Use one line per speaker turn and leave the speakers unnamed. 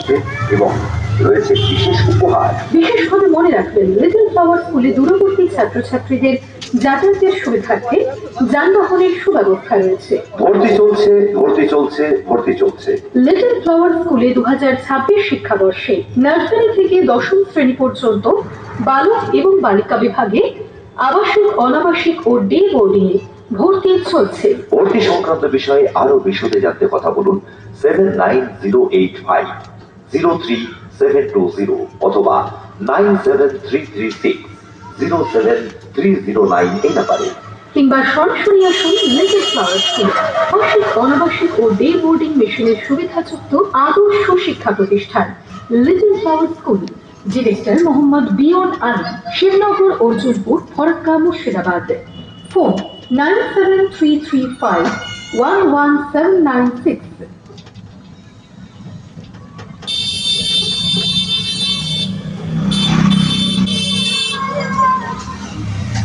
থাকবে এবং রয়েছে বিশেষ উপহার।
বিশেষভাবে মনে রাখবেন, লিটল ফ্লাওয়ার স্কুলে দূরবর্তী ছাত্রছাত্রীদের যাতায়াতের সুবিধার্থে যানবাহনের সুব্যবস্থা রয়েছে।
ভর্তি চলছে, ভর্তি চলছে, ভর্তি চলছে।
লিটল ফ্লাওয়ার স্কুলে 2026 শিক্ষাবর্ষে নার্সারি থেকে দশম শ্রেণী পর্যন্ত বালক এবং বালিকা বিভাগে আবাসিক, অনাবাসিক ও ডে বোর্ডিং এ ভর্তি চলছে।
ভর্তি সংক্রান্ত বিষয়ে আরো বিশদে জানতে কথা বলুন 7908503720 অথবা 97336-07309 এই নাম্বারে,
কিংবা সরাসরি আসুন লিটল ফ্লাওয়ার স্কুল, আবাসিক, অনাবাসিক ও ডে বোর্ডিং মিশনের সুবিধাযুক্ত আদর্শ শিক্ষা প্রতিষ্ঠান little flower school. Director Mohammad বিয়ন আলী, শিবনগর, অর্জুনপুর, ফরাক্কা, মুর্শিদাবাদ। ফোন 9733511796।